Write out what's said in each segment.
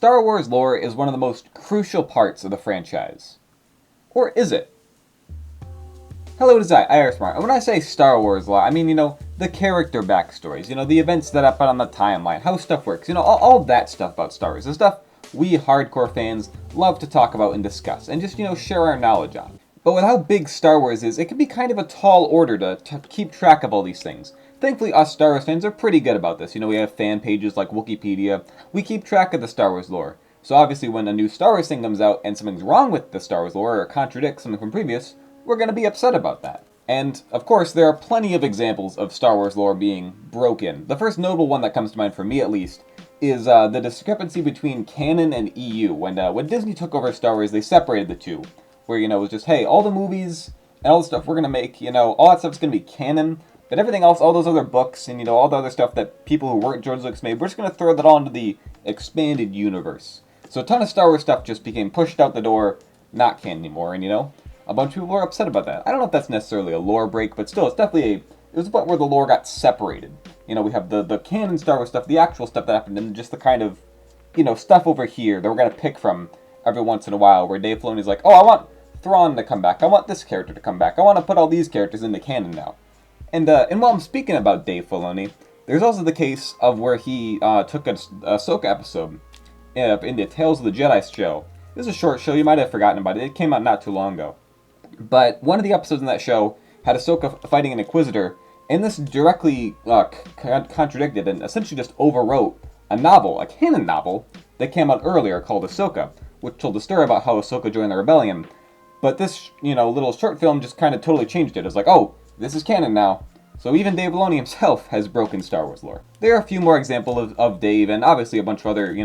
Star Wars lore is one of the most crucial parts of the franchise. Or is it? Hello, it is I, Irismart, and when I say Star Wars lore, I mean, the character backstories, the events that happen on the timeline, how stuff works, all that stuff about Star Wars, the stuff we hardcore fans love to talk about and discuss, and just, share our knowledge on. But with how big Star Wars is, it can be kind of a tall order to keep track of all these things. Thankfully, us Star Wars fans are pretty good about this. We have fan pages like Wikipedia. We keep track of the Star Wars lore. So obviously when a new Star Wars thing comes out and something's wrong with the Star Wars lore or contradicts something from previous, we're going to be upset about that. And, of course, there are plenty of examples of Star Wars lore being broken. The first notable one that comes to mind for me, at least, is the discrepancy between canon and EU. When Disney took over Star Wars, they separated the two. Where, it was just, hey, all the movies and all the stuff we're going to make, all that stuff's going to be canon. But everything else, all those other books and, all the other stuff that people who weren't George Lucas made, we're just going to throw that all into the expanded universe. So a ton of Star Wars stuff just became pushed out the door, not canon anymore, and, a bunch of people are upset about that. I don't know if that's necessarily a lore break, but still, it's definitely it was a point where the lore got separated. We have the canon Star Wars stuff, the actual stuff that happened, and just the kind of, stuff over here that we're going to pick from every once in a while, where Dave Filoni's like, oh, I want Thrawn to come back, I want this character to come back, I want to put all these characters into canon now. And while I'm speaking about Dave Filoni, there's also the case of where he took a Ahsoka episode in the Tales of the Jedi show. This is a short show, you might have forgotten about it. It came out not too long ago. But one of the episodes in that show had Ahsoka fighting an Inquisitor, and this directly contradicted and essentially just overwrote a novel, a canon novel, that came out earlier called Ahsoka, which told the story about how Ahsoka joined the rebellion. But this, little short film just kind of totally changed it. It was like, oh, this is canon now. So even Dave Filoni himself has broken Star Wars lore. There are a few more examples of Dave, and obviously a bunch of other,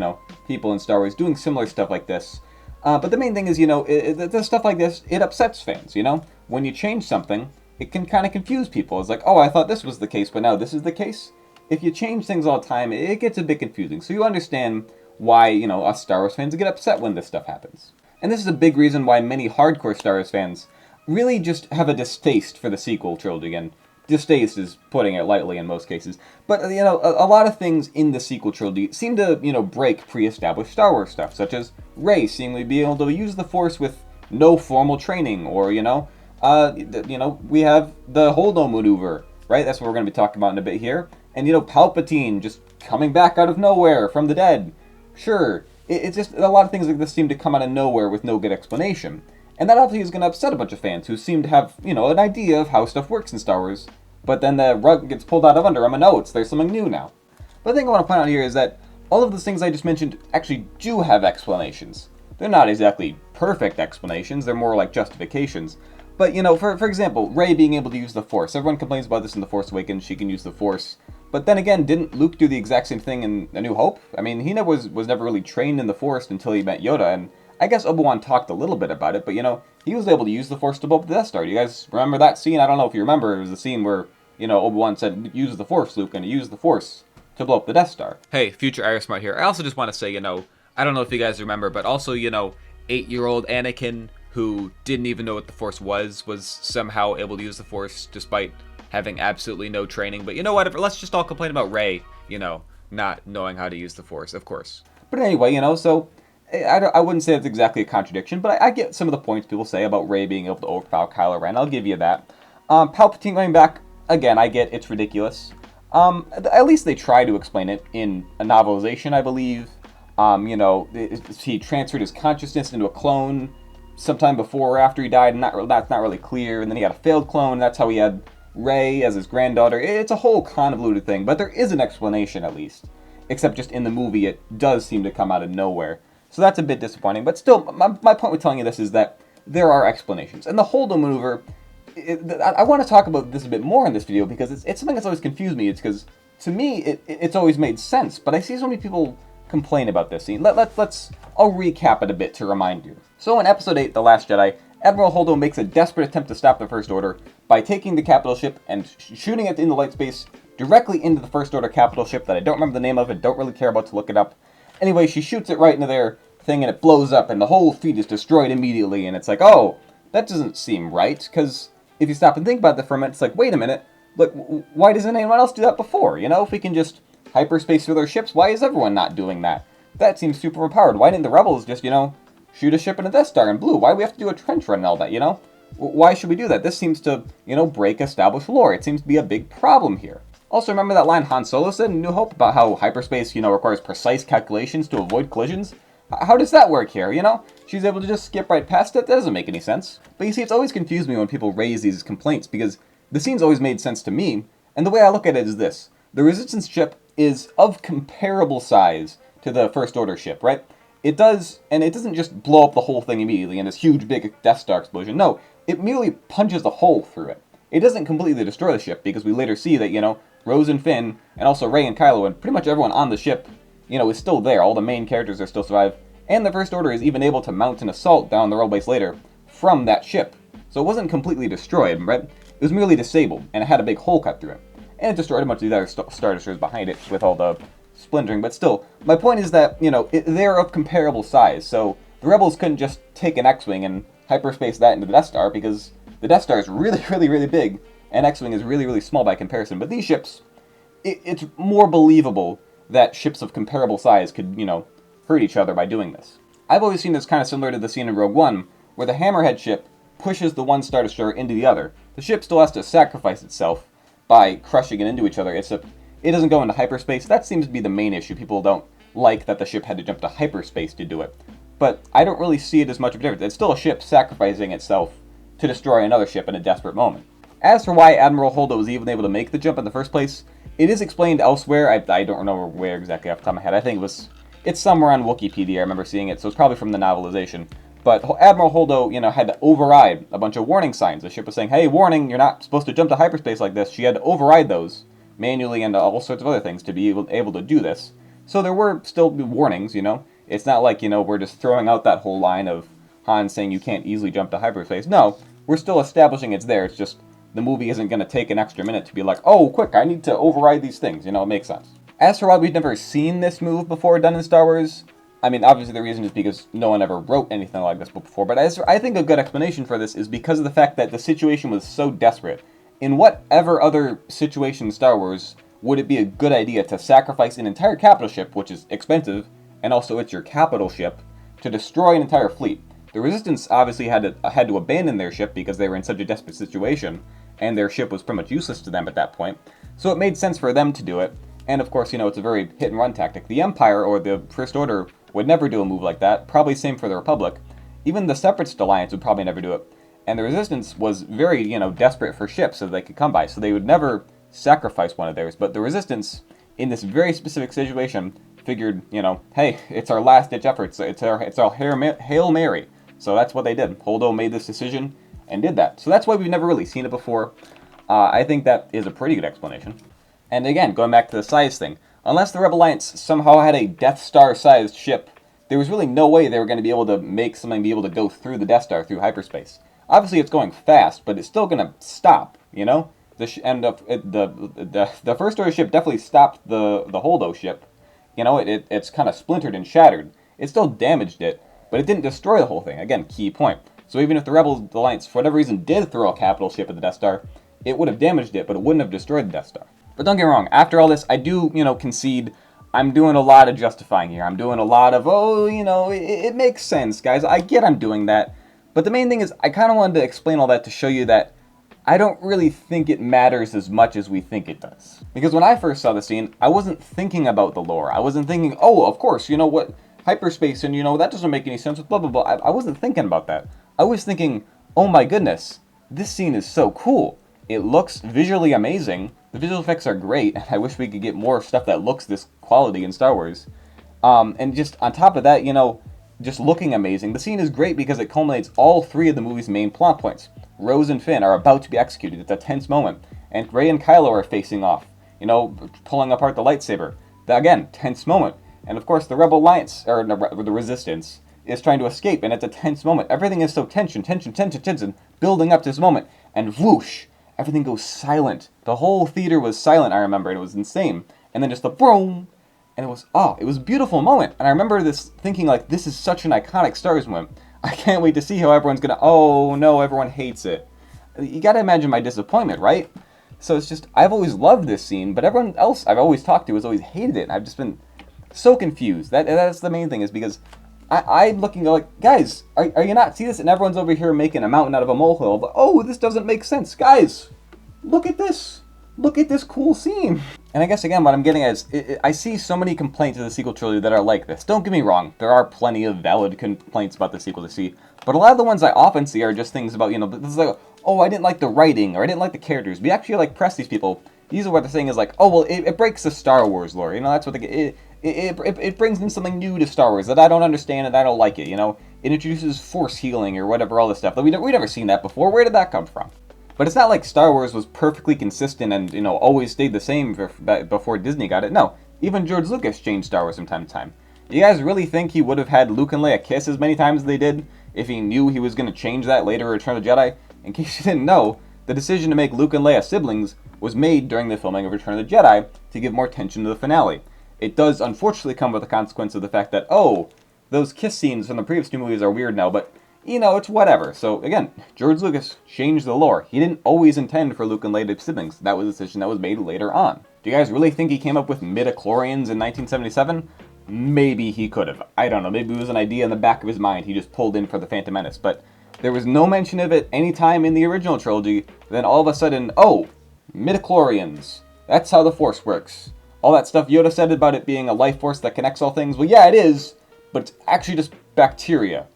people in Star Wars doing similar stuff like this. But the main thing is, the stuff like this, it upsets fans, When you change something, it can kind of confuse people. It's like, oh, I thought this was the case, but now this is the case. If you change things all the time, it gets a bit confusing. So you understand why, us Star Wars fans get upset when this stuff happens. And this is a big reason why many hardcore Star Wars fans really just have a distaste for the sequel trilogy, and distaste is putting it lightly in most cases. But, a lot of things in the sequel trilogy seem to, break pre-established Star Wars stuff, such as Rey seemingly being able to use the Force with no formal training, or, we have the Holdo maneuver, right? That's what we're going to be talking about in a bit here. And, Palpatine just coming back out of nowhere from the dead. Sure, it's just a lot of things like this seem to come out of nowhere with no good explanation. And that obviously is going to upset a bunch of fans who seem to have, an idea of how stuff works in Star Wars, but then the rug gets pulled out of under them and there's something new now. But the thing I want to point out here is that all of the things I just mentioned actually do have explanations. They're not exactly perfect explanations, they're more like justifications. But, for example, Rey being able to use the Force. Everyone complains about this in The Force Awakens, she can use the Force. But then again, didn't Luke do the exact same thing in A New Hope? I mean, he was never really trained in the Force until he met Yoda, and I guess Obi-Wan talked a little bit about it, but he was able to use the Force to blow up the Death Star. Do you guys remember that scene? I don't know if you remember, it was the scene where, Obi-Wan said, use the Force, Luke, and he used the Force to blow up the Death Star. Hey, future Irismart here. I also just want to say, I don't know if you guys remember, but also, 8-year-old Anakin, who didn't even know what the Force was somehow able to use the Force despite having absolutely no training. But whatever, let's just all complain about Rey, not knowing how to use the Force, of course. But anyway, so I wouldn't say it's exactly a contradiction, but I get some of the points people say about Rey being able to overpower Kylo Ren. I'll give you that. Palpatine going back, again, I get it's ridiculous. At least they try to explain it in a novelization, I believe. He transferred his consciousness into a clone sometime before or after he died, and that's not really clear. And then he had a failed clone, and that's how he had Rey as his granddaughter. It's a whole convoluted thing, but there is an explanation at least. Except just in the movie, it does seem to come out of nowhere. So that's a bit disappointing, but still, my point with telling you this is that there are explanations. And the Holdo maneuver, I want to talk about this a bit more in this video because it's something that's always confused me. It's because, to me, it's always made sense, but I see so many people complain about this scene. I'll recap it a bit to remind you. So in Episode 8, The Last Jedi, Admiral Holdo makes a desperate attempt to stop the First Order by taking the capital ship and shooting it in the light space directly into the First Order capital ship that I don't remember the name of and don't really care about to look it up. Anyway, she shoots it right into their thing and it blows up and the whole fleet is destroyed immediately. And it's like, oh, that doesn't seem right. Because if you stop and think about it for a minute, it's like, wait a minute. Look, why doesn't anyone else do that before? If we can just hyperspace through their ships, why is everyone not doing that? That seems super overpowered. Why didn't the rebels just, shoot a ship in a Death Star in blue? Why do we have to do a trench run and all that, Why should we do that? This seems to, break established lore. It seems to be a big problem here. Also, remember that line Han Solo said in New Hope about how hyperspace, requires precise calculations to avoid collisions? How does that work here, She's able to just skip right past it? That doesn't make any sense. But you see, it's always confused me when people raise these complaints, because the scene's always made sense to me, and the way I look at it is this. The Resistance ship is of comparable size to the First Order ship, right? It does, and it doesn't just blow up the whole thing immediately in this huge big Death Star explosion. No, it merely punches a hole through it. It doesn't completely destroy the ship, because we later see that, Rose and Finn, and also Rey and Kylo, and pretty much everyone on the ship, is still there. All the main characters are still survive. And the First Order is even able to mount an assault down the rebel base later from that ship. So it wasn't completely destroyed, right? It was merely disabled, and it had a big hole cut through it. And it destroyed a bunch of the other Star Destroyers behind it with all the splintering. But still, my point is that, they're of comparable size. So the rebels couldn't just take an X-Wing and hyperspace that into the Death Star, because the Death Star is really, really, really big, and X-Wing is really, really small by comparison. But these ships, it's more believable that ships of comparable size could, hurt each other by doing this. I've always seen this kind of similar to the scene in Rogue One, where the Hammerhead ship pushes the one Star Destroyer into the other. The ship still has to sacrifice itself by crushing it into each other. It doesn't go into hyperspace. That seems to be the main issue. People don't like that the ship had to jump to hyperspace to do it. But I don't really see it as much of a difference. It's still a ship sacrificing itself to destroy another ship in a desperate moment. As for why Admiral Holdo was even able to make the jump in the first place, it is explained elsewhere. I don't know where exactly off the top of my head. I think it's somewhere on Wikipedia. I remember seeing it, so it's probably from the novelization. But Admiral Holdo, had to override a bunch of warning signs. The ship was saying, hey, warning, you're not supposed to jump to hyperspace like this. She had to override those manually and all sorts of other things to be able to do this. So there were still warnings, It's not like, we're just throwing out that whole line of Han saying you can't easily jump to hyperspace. No, we're still establishing it's there. It's just the movie isn't going to take an extra minute to be like, oh, quick, I need to override these things. It makes sense. As for why we've never seen this move before done in Star Wars, I mean, obviously the reason is because no one ever wrote anything like this before, but I think a good explanation for this is because of the fact that the situation was so desperate. In whatever other situation in Star Wars would it be a good idea to sacrifice an entire capital ship, which is expensive, and also it's your capital ship, to destroy an entire fleet? The Resistance obviously had to abandon their ship because they were in such a desperate situation, and their ship was pretty much useless to them at that point, so it made sense for them to do it. And of course, it's a very hit-and-run tactic. The Empire or the First Order would never do a move like that. Probably same for the Republic. Even the Separatist Alliance would probably never do it. And the Resistance was very, desperate for ships that they could come by. So they would never sacrifice one of theirs. But the Resistance, in this very specific situation, figured, hey, it's our last-ditch effort. It's our Hail Mary. So that's what they did. Holdo made this decision and did that. So that's why we've never really seen it before. I think that is a pretty good explanation. And again, going back to the size thing, unless the Rebel Alliance somehow had a Death Star-sized ship, there was really no way they were going to be able to make something be able to go through the Death Star through hyperspace. Obviously, it's going fast, but it's still going to stop, The First Order ship definitely stopped the Holdo ship. It's kind of splintered and shattered. It still damaged it, but it didn't destroy the whole thing. Again, key point. So even if the Rebel Alliance, for whatever reason, did throw a capital ship at the Death Star, it would have damaged it, but it wouldn't have destroyed the Death Star. But don't get me wrong, after all this, I do, concede I'm doing a lot of justifying here. I'm doing a lot of, it makes sense, guys. I get I'm doing that. But the main thing is, I kind of wanted to explain all that to show you that I don't really think it matters as much as we think it does. Because when I first saw the scene, I wasn't thinking about the lore. I wasn't thinking, oh, of course, what, hyperspace, and that doesn't make any sense with blah, blah, blah. I wasn't thinking about that. I was thinking, oh my goodness, this scene is so cool. It looks visually amazing. The visual effects are great, and I wish we could get more stuff that looks this quality in Star Wars. And just on top of that, just looking amazing. The scene is great because it culminates all three of the movie's main plot points. Rose and Finn are about to be executed. It's a tense moment. And Rey and Kylo are facing off, pulling apart the lightsaber. Again, tense moment. And of course, the Rebel Alliance, or the Resistance, is trying to escape, and it's a tense moment. Everything is so tension, building up to this moment. And whoosh! Everything goes silent. The whole theater was silent, I remember. It was insane. And then just the boom, and it was a beautiful moment. And I remember this thinking, like, this is such an iconic Star Wars moment. I can't wait to see how everyone's gonna, oh no, everyone hates it. You gotta imagine my disappointment, right? So it's just, I've always loved this scene, but everyone else I've always talked to has always hated it. And I've just been so confused. That's the main thing, is because I'm looking like, guys, are you not see this? And everyone's over here making a mountain out of a molehill. But, oh, this doesn't make sense. Guys, look at this. Look at this cool scene. And I guess, again, what I'm getting at is, I see so many complaints of the sequel trilogy that are like this. Don't get me wrong. There are plenty of valid complaints about the sequel to see. But a lot of the ones I often see are just things about, this is like, oh, I didn't like the writing, or I didn't like the characters. We actually, press these people. These are what they're saying is like, oh, well, it breaks the Star Wars lore. That's what it brings in something new to Star Wars that I don't understand and I don't like it, It introduces force healing or whatever, all this stuff. We've never seen that before. Where did that come from? But it's not like Star Wars was perfectly consistent and, always stayed the same before Disney got it. No, even George Lucas changed Star Wars from time to time. You guys really think he would have had Luke and Leia kiss as many times as they did if he knew he was going to change that later in Return of the Jedi? In case you didn't know, the decision to make Luke and Leia siblings was made during the filming of Return of the Jedi to give more attention to the finale. It does unfortunately come with the consequence of the fact that, oh, those kiss scenes from the previous two movies are weird now, but it's whatever. So, again, George Lucas changed the lore. He didn't always intend for Luke and Leia to be siblings. That was a decision that was made later on. Do you guys really think he came up with midichlorians in 1977? Maybe he could have. I don't know. Maybe it was an idea in the back of his mind he just pulled in for the Phantom Menace. But there was no mention of it any time in the original trilogy. Then all of a sudden, oh, midichlorians. That's how the Force works. All that stuff Yoda said about it being a life force that connects all things. Well, yeah, it is. But it's actually just bacteria.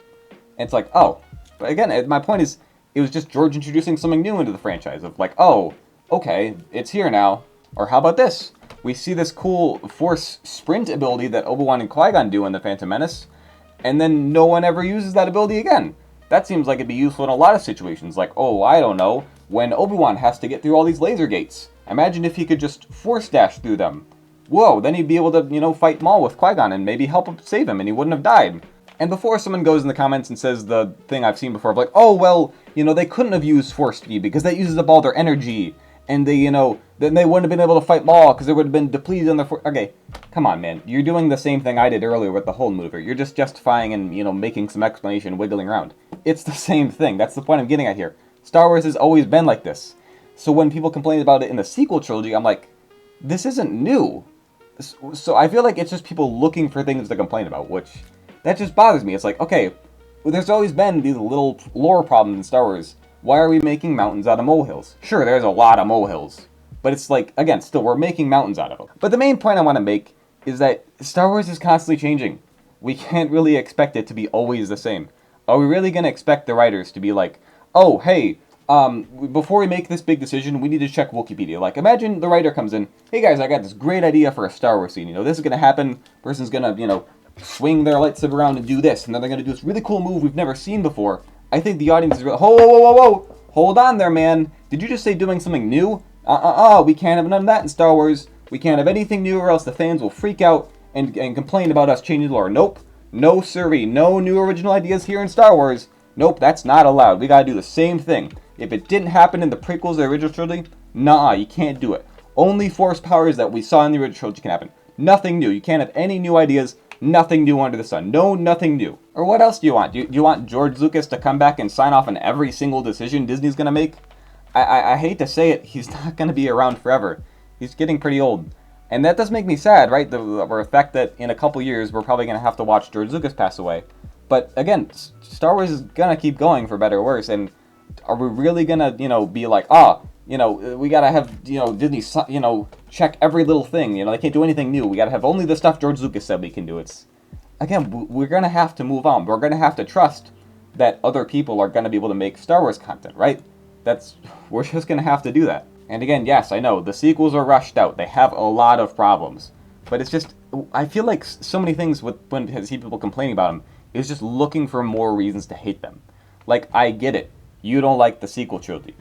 And it's like, oh. But again, my point is, it was just George introducing something new into the franchise of like, oh, okay, it's here now. Or how about this? We see this cool Force sprint ability that Obi-Wan and Qui-Gon do in The Phantom Menace, and then no one ever uses that ability again. That seems like it'd be useful in a lot of situations, like, oh, I don't know, when Obi-Wan has to get through all these laser gates. Imagine if he could just Force dash through them. Whoa, then he'd be able to, fight Maul with Qui-Gon and maybe help him save him, and he wouldn't have died. And before someone goes in the comments and says the thing I've seen before, of like, oh, well, they couldn't have used Force speed because that uses up all their energy, and they, then they wouldn't have been able to fight Maul because they would have been depleted on their Force. Okay, come on, man. You're doing the same thing I did earlier with the Holdo maneuver. You're just justifying and, making some explanation, wiggling around. It's the same thing. That's the point I'm getting at here. Star Wars has always been like this. So when people complain about it in the sequel trilogy, I'm like, this isn't new. So I feel like it's just people looking for things to complain about, which that just bothers me. It's like, okay, there's always been these little lore problems in Star Wars. Why are we making mountains out of molehills? Sure, there's a lot of molehills, but it's like, again, still, we're making mountains out of them. But the main point I want to make is that Star Wars is constantly changing. We can't really expect it to be always the same. Are we really going to expect the writers to be like, oh, hey, before we make this big decision, we need to check Wikipedia. Like, imagine the writer comes in, hey guys, I got this great idea for a Star Wars scene. This is going to happen, person's going to, swing their lightsaber around and do this, and then they're going to do this really cool move we've never seen before. I think the audience is really, whoa, hold on there, man. Did you just say doing something new? We can't have none of that in Star Wars. We can't have anything new or else the fans will freak out and complain about us changing the lore. Nope. No siree. No new original ideas here in Star Wars. Nope, that's not allowed. We gotta do the same thing. If it didn't happen in the prequels of the original trilogy, nah, you can't do it. Only Force powers that we saw in the original trilogy can happen. Nothing new. You can't have any new ideas. Nothing new under the sun. No, nothing new. Or what else do you want? Do you want George Lucas to come back and sign off on every single decision Disney's going to make? I hate to say it, he's not going to be around forever. He's getting pretty old. And that does make me sad, right? The fact that in a couple years we're probably going to have to watch George Lucas pass away. But again, Star Wars is going to keep going for better or worse. And are we really going to, be like, we got to have, Disney, check every little thing. They can't do anything new. We got to have only the stuff George Lucas said we can do. It's, again, we're going to have to move on. We're going to have to trust that other people are going to be able to make Star Wars content, right? We're just going to have to do that. And again, yes, I know, the sequels are rushed out. They have a lot of problems. But it's just, I feel like so many things when I see people complaining about them, is just looking for more reasons to hate them. Like, I get it. You don't like the sequel trilogy.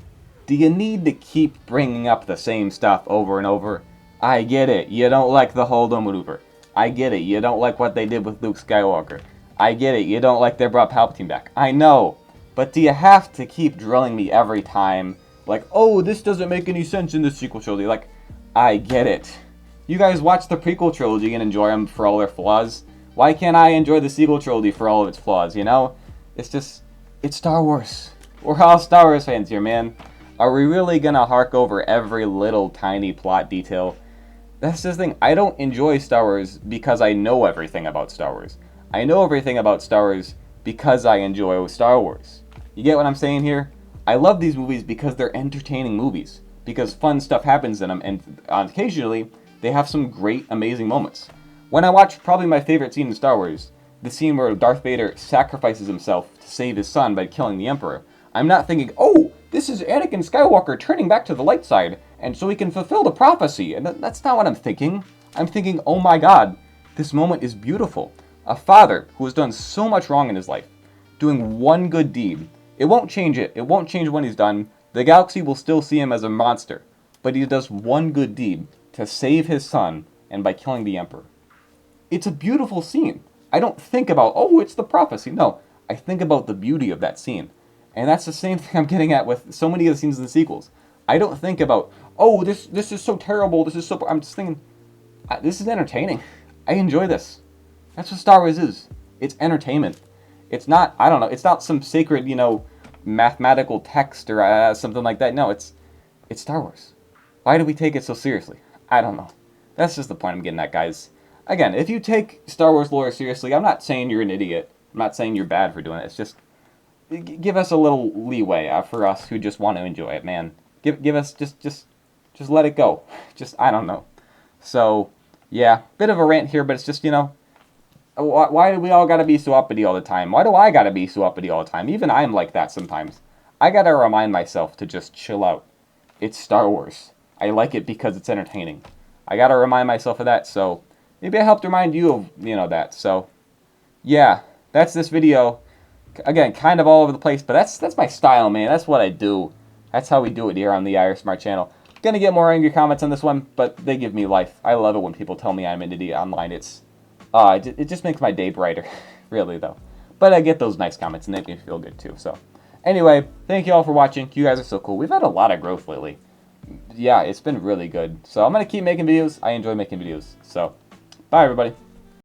Do you need to keep bringing up the same stuff over and over? I get it. You don't like the Holdo maneuver. I get it. You don't like what they did with Luke Skywalker. I get it. You don't like they brought Palpatine back. I know. But do you have to keep drilling me every time? Like, oh, this doesn't make any sense in the sequel trilogy. Like, I get it. You guys watch the prequel trilogy and enjoy them for all their flaws. Why can't I enjoy the sequel trilogy for all of its flaws, It's just, it's Star Wars. We're all Star Wars fans here, man. Are we really gonna hark over every little tiny plot detail? That's the thing. I don't enjoy Star Wars because I know everything about Star Wars. I know everything about Star Wars because I enjoy Star Wars. You get what I'm saying here? I love these movies because they're entertaining movies. Because fun stuff happens in them, and occasionally, they have some great, amazing moments. When I watch probably my favorite scene in Star Wars, the scene where Darth Vader sacrifices himself to save his son by killing the Emperor, I'm not thinking, oh, this is Anakin Skywalker turning back to the light side, and so he can fulfill the prophecy. And that's not what I'm thinking. I'm thinking, oh my god, this moment is beautiful. A father who has done so much wrong in his life, doing one good deed. It won't change it. It won't change when he's done. The galaxy will still see him as a monster. But he does one good deed to save his son, and by killing the Emperor. It's a beautiful scene. I don't think about, oh, it's the prophecy. No, I think about the beauty of that scene. And that's the same thing I'm getting at with so many of the scenes in the sequels. I don't think about, oh, this is so terrible, this is so... I'm just thinking, this is entertaining. I enjoy this. That's what Star Wars is. It's entertainment. It's not, I don't know, it's not some sacred, mathematical text or something like that. No, it's Star Wars. Why do we take it so seriously? I don't know. That's just the point I'm getting at, guys. Again, if you take Star Wars lore seriously, I'm not saying you're an idiot. I'm not saying you're bad for doing it. It's just, give us a little leeway for us who just want to enjoy it, man. Give us, just let it go. Just, I don't know. So, yeah, bit of a rant here, but it's just, why do we all gotta be so uppity all the time? Why do I gotta be so uppity all the time? Even I'm like that sometimes. I gotta remind myself to just chill out. It's Star Wars. I like it because it's entertaining. I gotta remind myself of that, so maybe I helped remind you of, that. So, yeah, that's this video. Again, kind of all over the place, but that's my style, man. That's what I do. That's how we do it here on the IR Smart channel. Gonna get more angry comments on this one, but they give me life. I love it when people tell me I'm an idiot online. It just makes my day brighter, really, though. But I get those nice comments, and they make me feel good, too. So, anyway, thank you all for watching. You guys are so cool. We've had a lot of growth lately. Yeah, it's been really good. So, I'm going to keep making videos. I enjoy making videos. So, bye, everybody.